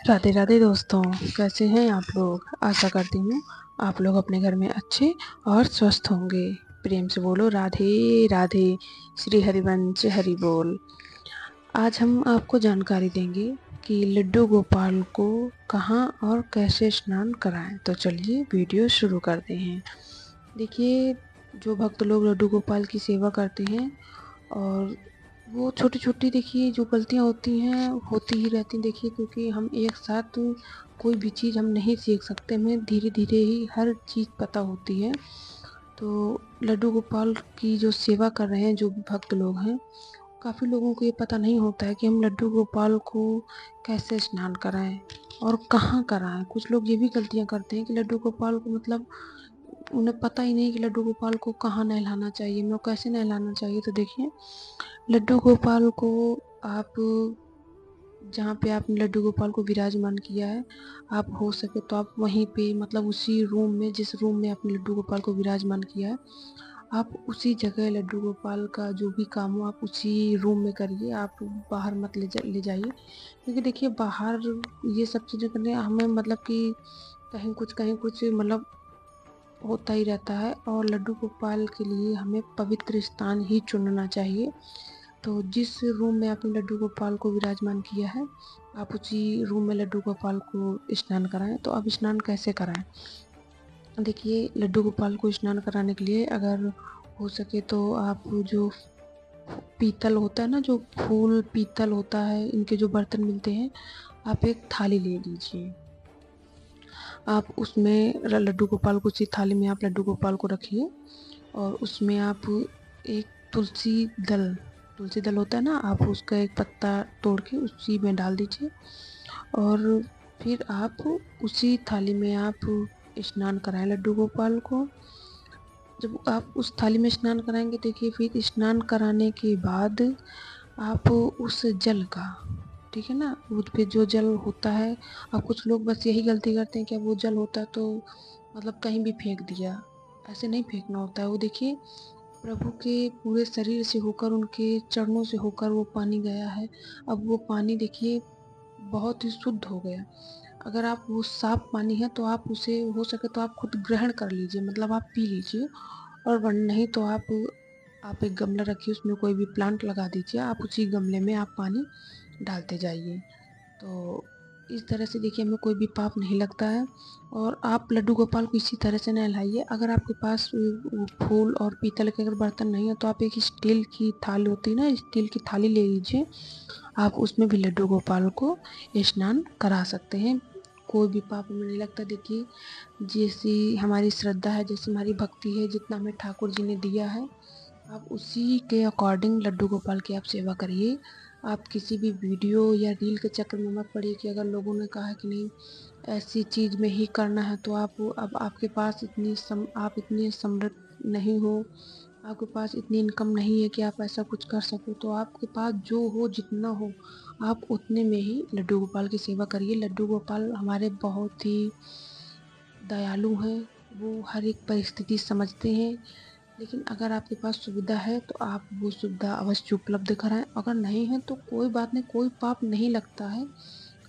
राधे राधे दोस्तों, कैसे हैं आप लोग। आशा करती हूँ आप लोग अपने घर में अच्छे और स्वस्थ होंगे। प्रेम से बोलो राधे राधे। श्री हरिवंश हरि बोल। आज हम आपको जानकारी देंगे कि लड्डू गोपाल को कहाँ और कैसे स्नान कराएं। तो चलिए वीडियो शुरू करते हैं। देखिए, जो भक्त लोग लड्डू गोपाल की सेवा करते हैं और वो छोटी-छोटी देखिए जो गलतियाँ होती हैं, होती ही रहती हैं देखिए, क्योंकि हम एक साथ कोई भी चीज़ हम नहीं सीख सकते, हमें धीरे-धीरे ही हर चीज़ पता होती है। तो लड्डू गोपाल की जो सेवा कर रहे हैं जो भी भक्त लोग हैं, काफ़ी लोगों को ये पता नहीं होता है कि हम लड्डू गोपाल को कैसे स्नान कराएँ और कहाँ कराएँ। कुछ लोग ये भी गलतियाँ करते हैं कि लड्डू गोपाल को मतलब उन्हें पता ही नहीं कि लड्डू गोपाल को कहाँ नहलाना चाहिए, मतलब कैसे नहलाना चाहिए। तो देखिए, लड्डू गोपाल को आप जहाँ पे आपने लड्डू गोपाल को विराजमान किया है, आप हो सके तो आप वहीं पे मतलब उसी रूम में, जिस रूम में आपने लड्डू गोपाल को विराजमान किया है, आप उसी जगह लड्डू गोपाल का जो भी काम हो आप उसी रूम में करिए। आप बाहर मत ले जाइए, क्योंकि देखिए बाहर ये सब चीज़ें करने हमें मतलब कि कहीं कुछ मतलब होता ही रहता है। और लड्डू गोपाल के लिए हमें पवित्र स्थान ही चुनना चाहिए। तो जिस रूम में आपने लड्डू गोपाल को विराजमान किया है, आप उसी रूम में लड्डू गोपाल को स्नान कराएं। तो अब स्नान कैसे कराएं? देखिए, लड्डू गोपाल को स्नान कराने के लिए अगर हो सके तो आप जो पीतल होता है ना, जो फूल पीतल होता है, इनके जो बर्तन मिलते हैं, आप एक थाली ले लीजिए। आप उसमें लड्डू गोपाल को, उसी थाली में आप लड्डू गोपाल को रखिए और उसमें आप एक तुलसी दल होता है ना, आप उसका एक पत्ता तोड़ के उसी में डाल दीजिए। और फिर आप उसी थाली में आप स्नान कराएं लड्डू गोपाल को। जब आप उस थाली में स्नान कराएंगे, देखिए फिर स्नान कराने के बाद आप उस जल का, ठीक है ना, उस पे जो जल होता है, अब कुछ लोग बस यही गलती करते हैं कि अब वो जल होता है तो मतलब कहीं भी फेंक दिया। ऐसे नहीं फेंकना होता है। वो देखिए, प्रभु के पूरे शरीर से होकर, उनके चरणों से होकर वो पानी गया है। अब वो पानी देखिए बहुत ही शुद्ध हो गया। अगर आप वो साफ पानी है तो आप उसे हो सके तो आप खुद ग्रहण कर लीजिए, मतलब आप पी लीजिए। और वरना नहीं तो आप एक गमला रखिए, उसमें कोई भी प्लांट लगा दीजिए, आप उसी गमले में आप पानी डालते जाइए। तो इस तरह से देखिए हमें कोई भी पाप नहीं लगता है। और आप लड्डू गोपाल को इसी तरह से नहलाइए। अगर आपके पास फूल और पीतल के अगर बर्तन नहीं है तो आप एक स्टील की थाली होती है ना, स्टील की थाली ले लीजिए। आप उसमें भी लड्डू गोपाल को स्नान करा सकते हैं। कोई भी पाप हमें नहीं लगता। देखिए, जैसी हमारी श्रद्धा है, जैसी हमारी भक्ति है, जितना हमें ठाकुर जी ने दिया है, आप उसी के अकॉर्डिंग लड्डू गोपाल की आप सेवा करिए। आप किसी भी वीडियो या रील के चक्कर में मत पड़िए कि अगर लोगों ने कहा कि नहीं ऐसी चीज़ में ही करना है तो आप, अब आपके पास आप इतनी समृद्ध नहीं हो, आपके पास इतनी इनकम नहीं है कि आप ऐसा कुछ कर सको। तो आपके पास जो हो, जितना हो, आप उतने में ही लड्डू गोपाल की सेवा करिए। लड्डू गोपाल हमारे बहुत ही दयालु हैं। वो हर एक परिस्थिति समझते हैं। लेकिन अगर आपके पास सुविधा है तो आप वो सुविधा अवश्य उपलब्ध कराएं। अगर नहीं है तो कोई बात नहीं, कोई पाप नहीं लगता है।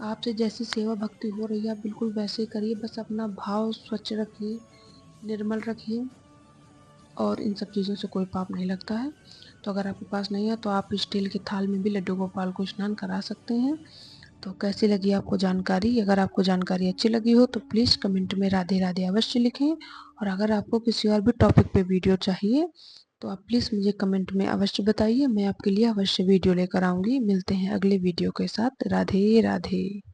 आपसे जैसी सेवा भक्ति हो रही है आप बिल्कुल वैसे ही करिए। बस अपना भाव स्वच्छ रखिए, निर्मल रखिए, और इन सब चीज़ों से कोई पाप नहीं लगता है। तो अगर आपके पास नहीं है तो आप स्टील की थाल में भी लड्डू गोपाल को स्नान करा सकते हैं। तो कैसी लगी आपको जानकारी? अगर आपको जानकारी अच्छी लगी हो तो प्लीज़ कमेंट में राधे राधे अवश्य लिखें। और अगर आपको किसी और भी टॉपिक पे वीडियो चाहिए तो आप प्लीज़ मुझे कमेंट में अवश्य बताइए, मैं आपके लिए अवश्य वीडियो लेकर आऊँगी। मिलते हैं अगले वीडियो के साथ। राधे राधे।